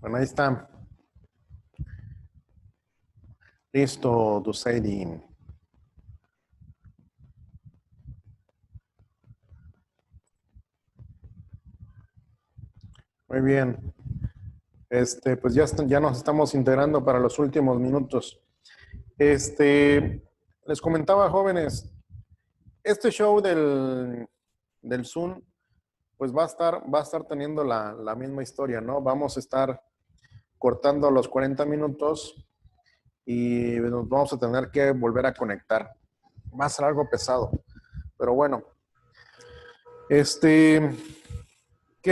Bueno, ahí está. Listo, Duseidin. Muy bien. Pues ya nos estamos integrando para los últimos minutos. Les comentaba, jóvenes, este show del Zoom, pues va a estar teniendo la misma historia, ¿no? Vamos a estar cortando los 40 minutos y nos vamos a tener que volver a conectar. Va a ser algo pesado, pero bueno. ¿Qué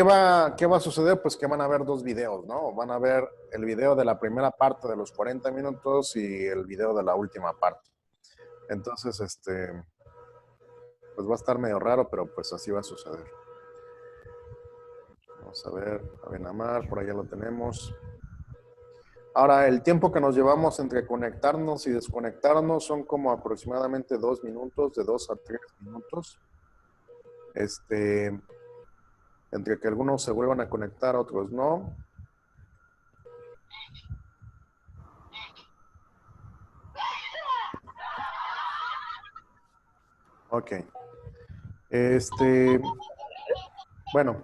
va a suceder? Pues que van a haber dos videos, ¿no? Van a ver el video de la primera parte de los 40 minutos y el video de la última parte. Entonces, pues va a estar medio raro, pero pues así va a suceder. Vamos a ver, Abenamar, por allá lo tenemos. Ahora, el tiempo que nos llevamos entre conectarnos y desconectarnos son como aproximadamente 2 minutos, de 2 a 3 minutos. Entre que algunos se vuelvan a conectar, otros no. Ok. Bueno.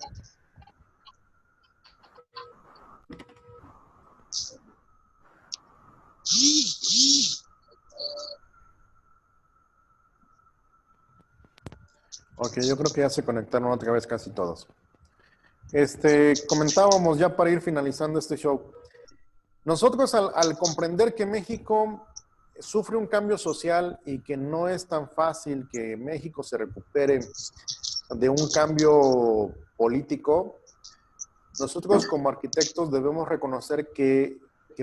Ok, yo creo que ya se conectaron otra vez casi todos. Comentábamos ya para ir finalizando este show. Nosotros al comprender que México sufre un cambio social y que no es tan fácil que México se recupere de un cambio político, nosotros como arquitectos debemos reconocer que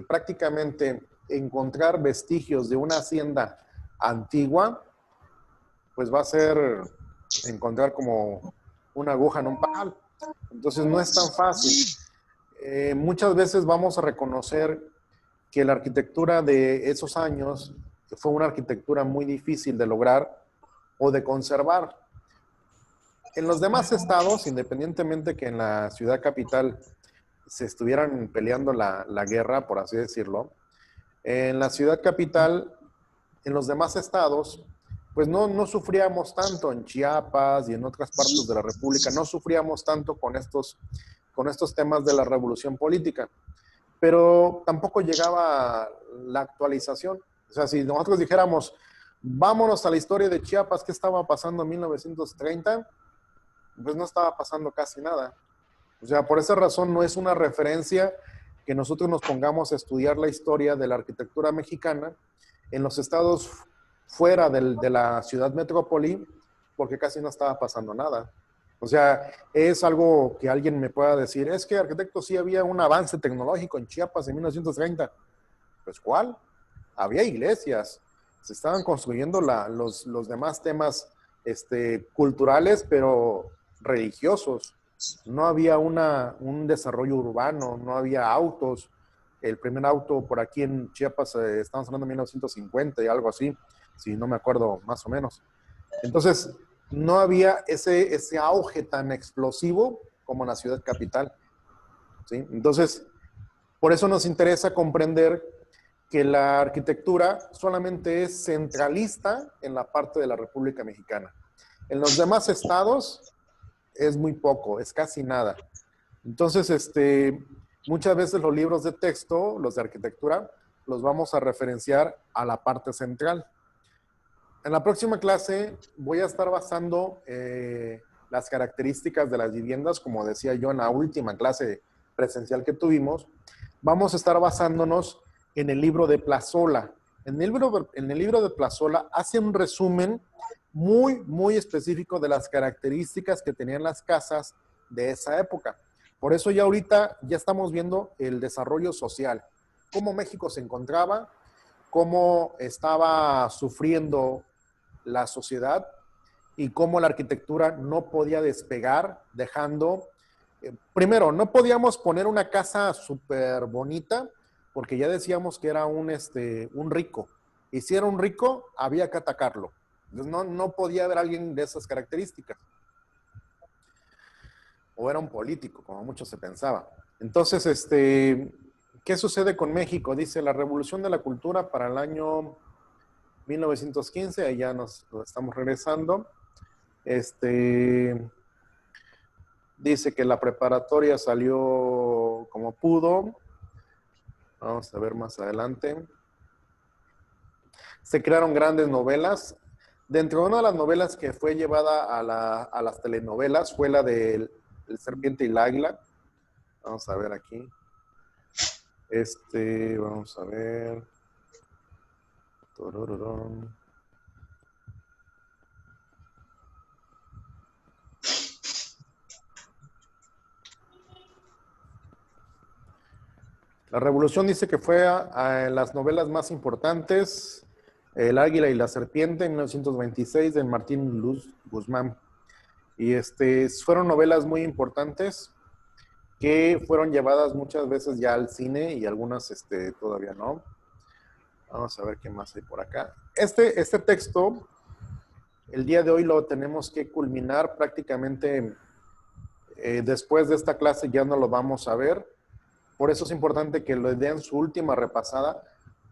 prácticamente encontrar vestigios de una hacienda antigua, pues va a ser encontrar como una aguja en un pajar. Entonces no es tan fácil. Muchas veces vamos a reconocer que la arquitectura de esos años fue una arquitectura muy difícil de lograr o de conservar. En los demás estados, independientemente que en la ciudad capital se estuvieran peleando la guerra, por así decirlo, en la ciudad capital, en los demás estados, pues no sufríamos tanto. En Chiapas y en otras partes de la República no sufríamos tanto con estos temas de la revolución política, pero tampoco llegaba la actualización. O sea, si nosotros dijéramos, vámonos a la historia de Chiapas, ¿qué estaba pasando en 1930? Pues no estaba pasando casi nada. O sea, por esa razón no es una referencia que nosotros nos pongamos a estudiar la historia de la arquitectura mexicana en los estados fuera de la ciudad metrópoli, porque casi no estaba pasando nada. O sea, es algo que alguien me pueda decir, es que arquitecto sí había un avance tecnológico en Chiapas en 1930. Pues ¿cuál? Había iglesias, se estaban construyendo los demás temas culturales, pero religiosos. No había un desarrollo urbano, no había autos. El primer auto por aquí en Chiapas, estamos hablando de 1950 y algo así, si no me acuerdo más o menos. Entonces, no había ese auge tan explosivo como en la ciudad capital, ¿sí? Entonces, por eso nos interesa comprender que la arquitectura solamente es centralista en la parte de la República Mexicana. En los demás estados es muy poco, es casi nada. Entonces, muchas veces los libros de texto, los de arquitectura, los vamos a referenciar a la parte central. En la próxima clase voy a estar basando las características de las viviendas, como decía yo en la última clase presencial que tuvimos. Vamos a estar basándonos en el libro de Plazola. En el libro de Plazola hace un resumen muy, muy específico de las características que tenían las casas de esa época. Por eso ya ahorita ya estamos viendo el desarrollo social, cómo México se encontraba, cómo estaba sufriendo la sociedad y cómo la arquitectura no podía despegar, dejando, primero, no podíamos poner una casa súper bonita porque ya decíamos que era un rico. Y si era un rico, había que atacarlo. Entonces no podía haber alguien de esas características. O era un político, como mucho se pensaba. Entonces, ¿qué sucede con México? Dice, la revolución de la cultura para el año 1915, ahí ya nos estamos regresando. Dice que la preparatoria salió como pudo. Vamos a ver más adelante. Se crearon grandes novelas. Dentro de una de las novelas que fue llevada a las telenovelas fue la de El Serpiente y la Águila. Vamos a ver aquí. Vamos a ver. Torororón. La Revolución dice que fue a las novelas más importantes, El Águila y la Serpiente, en 1926, de Martín Luz Guzmán. Y fueron novelas muy importantes que fueron llevadas muchas veces ya al cine y algunas todavía no. Vamos a ver qué más hay por acá. Este texto, el día de hoy lo tenemos que culminar prácticamente después de esta clase, ya no lo vamos a ver. Por eso es importante que le den su última repasada,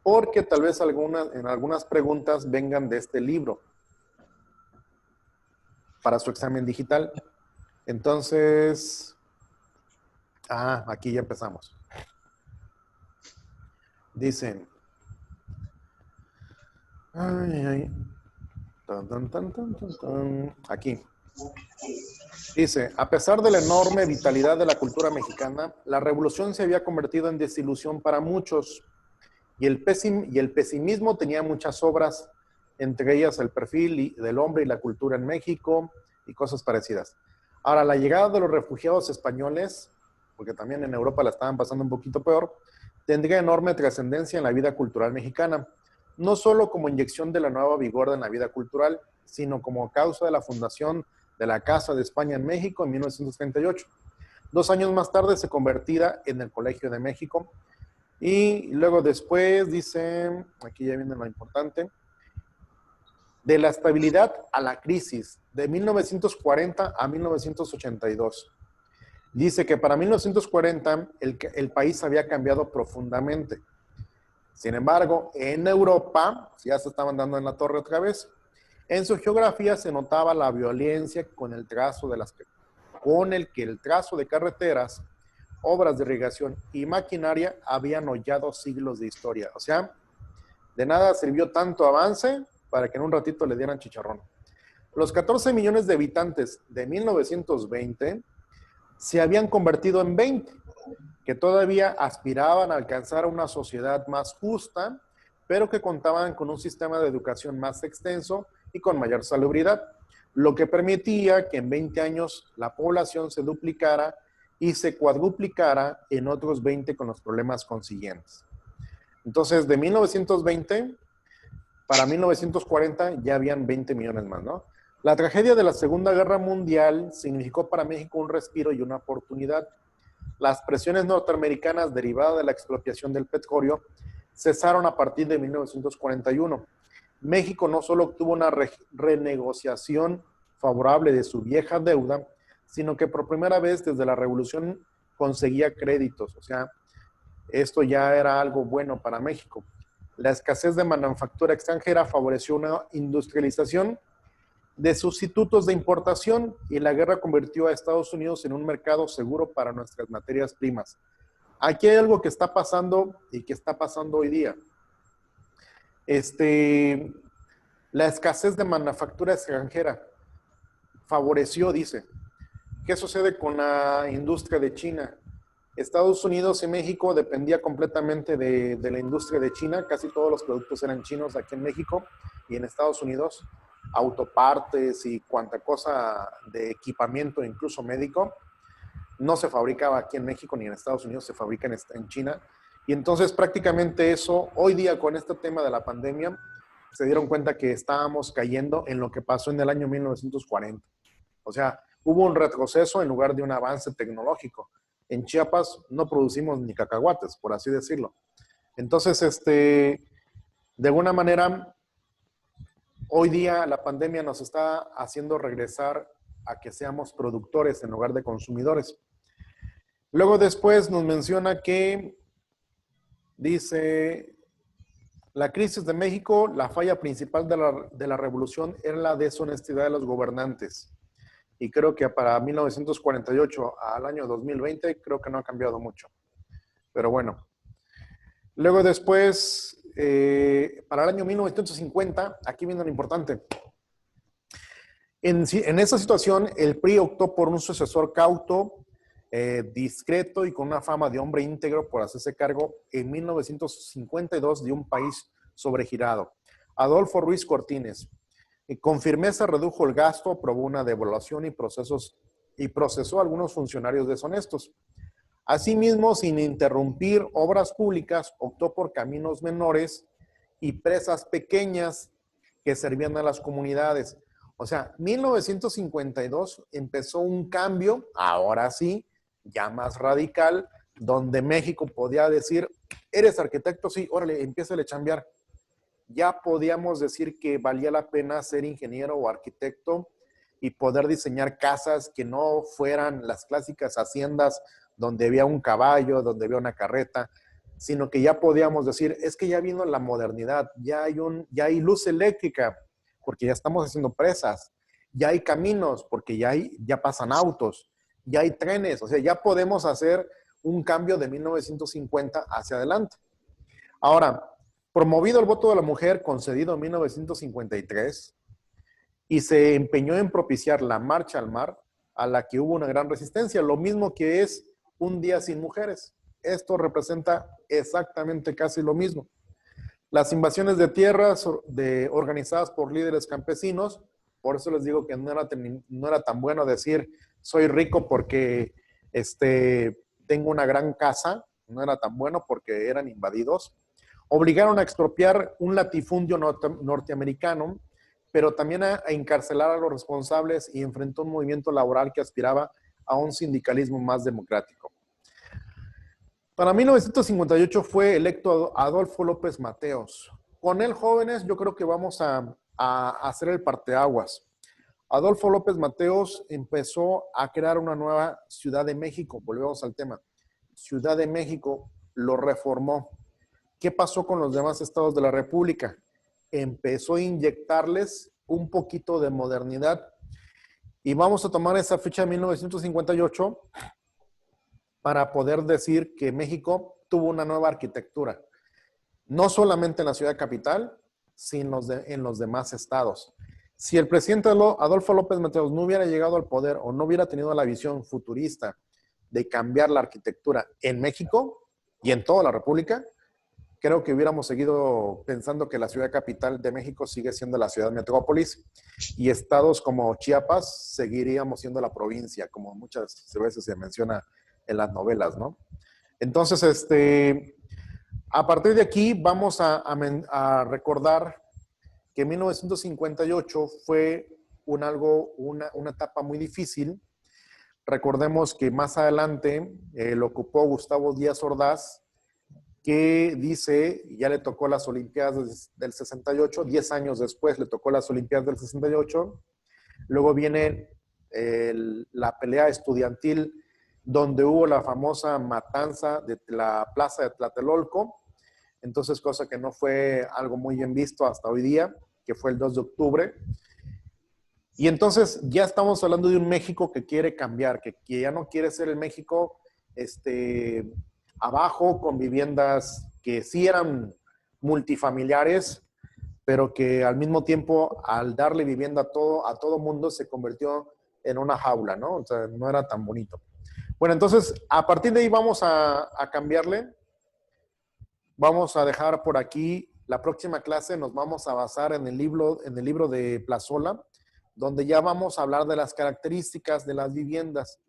porque tal vez en algunas preguntas vengan de este libro para su examen digital. Entonces, aquí ya empezamos. Dicen, aquí. Dice, a pesar de la enorme vitalidad de la cultura mexicana, la revolución se había convertido en desilusión para muchos y el pesimismo tenía muchas obras, entre ellas El perfil del hombre y la cultura en México y cosas parecidas. Ahora, la llegada de los refugiados españoles, porque también en Europa la estaban pasando un poquito peor, tendría enorme trascendencia en la vida cultural mexicana, no solo como inyección de la nueva vigor en la vida cultural, sino como causa de la fundación de la Casa de España en México en 1938. 2 años más tarde se convertía en el Colegio de México. Y luego después dice, aquí ya viene lo importante, de la estabilidad a la crisis, de 1940 a 1982. Dice que para 1940 el país había cambiado profundamente. Sin embargo, en Europa, ya se estaban dando en la torre otra vez, en su geografía se notaba la violencia con el que el trazo de carreteras, obras de irrigación y maquinaria habían hollado siglos de historia. O sea, de nada sirvió tanto avance para que en un ratito le dieran chicharrón. Los 14 millones de habitantes de 1920 se habían convertido en 20, que todavía aspiraban a alcanzar una sociedad más justa, pero que contaban con un sistema de educación más extenso y con mayor salubridad, lo que permitía que en 20 años la población se duplicara y se cuadruplicara en otros 20 con los problemas consiguientes. Entonces, de 1920 para 1940 ya habían 20 millones más, ¿no? La tragedia de la Segunda Guerra Mundial significó para México un respiro y una oportunidad. Las presiones norteamericanas derivadas de la expropiación del petróleo cesaron a partir de 1941. México no solo obtuvo una renegociación favorable de su vieja deuda, sino que por primera vez desde la revolución conseguía créditos. O sea, esto ya era algo bueno para México. La escasez de manufactura extranjera favoreció una industrialización de sustitutos de importación y la guerra convirtió a Estados Unidos en un mercado seguro para nuestras materias primas. Aquí hay algo que está pasando y que está pasando hoy día. La escasez de manufactura extranjera favoreció, dice. ¿Qué sucede con la industria de China? Estados Unidos y México dependía completamente de la industria de China. Casi todos los productos eran chinos aquí en México y en Estados Unidos. Autopartes y cuanta cosa de equipamiento, incluso médico, no se fabricaba aquí en México ni en Estados Unidos, se fabrica en China. Y entonces prácticamente eso, hoy día con este tema de la pandemia, se dieron cuenta que estábamos cayendo en lo que pasó en el año 1940. O sea, hubo un retroceso en lugar de un avance tecnológico. En Chiapas no producimos ni cacahuates, por así decirlo. Entonces, de alguna manera, hoy día la pandemia nos está haciendo regresar a que seamos productores en lugar de consumidores. Luego después nos menciona que, dice, la crisis de México, la falla principal de la revolución era la deshonestidad de los gobernantes. Y creo que para 1948 al año 2020, creo que no ha cambiado mucho. Pero bueno. Luego después, para el año 1950, aquí viene lo importante. En esa situación, el PRI optó por un sucesor cauto, discreto y con una fama de hombre íntegro por hacerse cargo en 1952 de un país sobregirado. Adolfo Ruiz Cortines. Con firmeza redujo el gasto, aprobó una devaluación y procesó a algunos funcionarios deshonestos. Asimismo, sin interrumpir obras públicas, optó por caminos menores y presas pequeñas que servían a las comunidades. O sea, 1952 empezó un cambio, ahora sí, ya más radical, donde México podía decir, ¿eres arquitecto? Sí, órale, empieza a chambear. Ya podíamos decir que valía la pena ser ingeniero o arquitecto y poder diseñar casas que no fueran las clásicas haciendas donde había un caballo, donde había una carreta, sino que ya podíamos decir, es que ya vino la modernidad, ya hay luz eléctrica, porque ya estamos haciendo presas, ya hay caminos, porque ya pasan autos, ya hay trenes, o sea, ya podemos hacer un cambio de 1950 hacia adelante. Ahora, promovido el voto de la mujer concedido en 1953 y se empeñó en propiciar la marcha al mar, a la que hubo una gran resistencia, lo mismo que es un día sin mujeres. Esto representa exactamente casi lo mismo. Las invasiones de tierras organizadas por líderes campesinos, por eso les digo que no era tan bueno decir soy rico porque tengo una gran casa, no era tan bueno porque eran invadidos. Obligaron a expropiar un latifundio norteamericano, pero también a encarcelar a los responsables y enfrentó un movimiento laboral que aspiraba a un sindicalismo más democrático. Para 1958 fue electo Adolfo López Mateos. Con él, jóvenes, yo creo que vamos a hacer el parteaguas. Adolfo López Mateos empezó a crear una nueva Ciudad de México. Volvemos al tema. Ciudad de México lo reformó. ¿Qué pasó con los demás estados de la República? Empezó a inyectarles un poquito de modernidad. Y vamos a tomar esa fecha de 1958 para poder decir que México tuvo una nueva arquitectura. No solamente en la ciudad capital, sino en los demás estados. Si el presidente Adolfo López Mateos no hubiera llegado al poder o no hubiera tenido la visión futurista de cambiar la arquitectura en México y en toda la República, creo que hubiéramos seguido pensando que la ciudad capital de México sigue siendo la ciudad metrópolis y estados como Chiapas seguiríamos siendo la provincia, como muchas veces se menciona en las novelas, ¿no? Entonces, a partir de aquí vamos a recordar que 1958 fue una etapa muy difícil. Recordemos que más adelante lo ocupó Gustavo Díaz Ordaz, que dice, ya le tocó las Olimpiadas del 68, 10 años después le tocó las Olimpiadas del 68, luego viene la pelea estudiantil donde hubo la famosa matanza de la plaza de Tlatelolco, entonces cosa que no fue algo muy bien visto hasta hoy día, que fue el 2 de octubre. Y entonces ya estamos hablando de un México que quiere cambiar, que ya no quiere ser el México abajo con viviendas que sí eran multifamiliares, pero que al mismo tiempo al darle vivienda a todo mundo se convirtió en una jaula, ¿no? O sea, no era tan bonito. Bueno, entonces a partir de ahí vamos a cambiarle. Vamos a dejar por aquí la próxima clase, nos vamos a basar en el libro de Plazola, donde ya vamos a hablar de las características de las viviendas.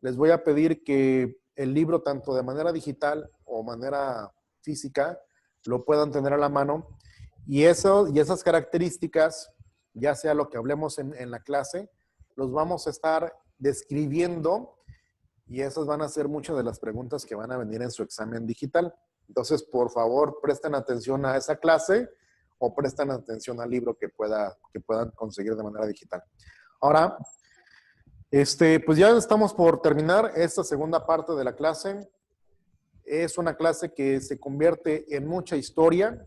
Les voy a pedir que el libro, tanto de manera digital o manera física, lo puedan tener a la mano. Y esas características, ya sea lo que hablemos en la clase, los vamos a estar describiendo y esas van a ser muchas de las preguntas que van a venir en su examen digital. Entonces, por favor, presten atención a esa clase o presten atención al libro que puedan conseguir de manera digital. Ahora, Pues ya estamos por terminar esta segunda parte de la clase. Es una clase que se convierte en mucha historia,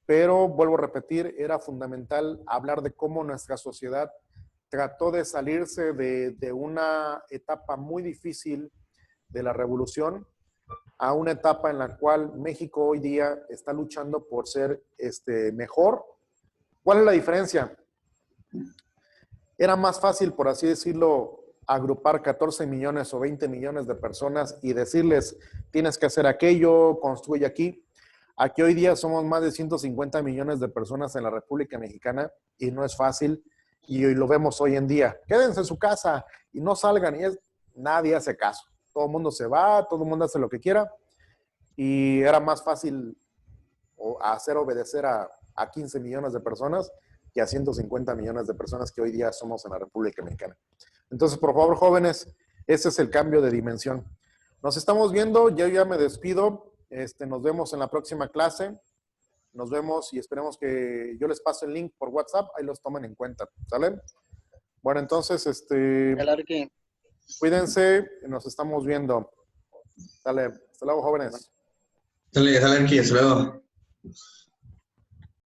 pero vuelvo a repetir, era fundamental hablar de cómo nuestra sociedad trató de salirse de una etapa muy difícil de la revolución a una etapa en la cual México hoy día está luchando por ser mejor. ¿Cuál es la diferencia? Era más fácil, por así decirlo, agrupar 14 millones o 20 millones de personas y decirles, tienes que hacer aquello, construye aquí. Aquí hoy día somos más de 150 millones de personas en la República Mexicana y no es fácil. Y hoy lo vemos hoy en día. Quédense en su casa y no salgan. Nadie hace caso. Todo el mundo se va, todo el mundo hace lo que quiera. Y era más fácil hacer obedecer a 15 millones de personas que a 150 millones de personas que hoy día somos en la República Mexicana. Entonces, por favor, jóvenes, ese es el cambio de dimensión. Nos estamos viendo, yo ya me despido. Nos vemos en la próxima clase. Nos vemos y esperemos que yo les pase el link por WhatsApp, ahí los tomen en cuenta, ¿sale? Bueno, entonces, Claro que... cuídense, nos estamos viendo. Dale, hasta luego, jóvenes. Dale, aquí, hasta luego.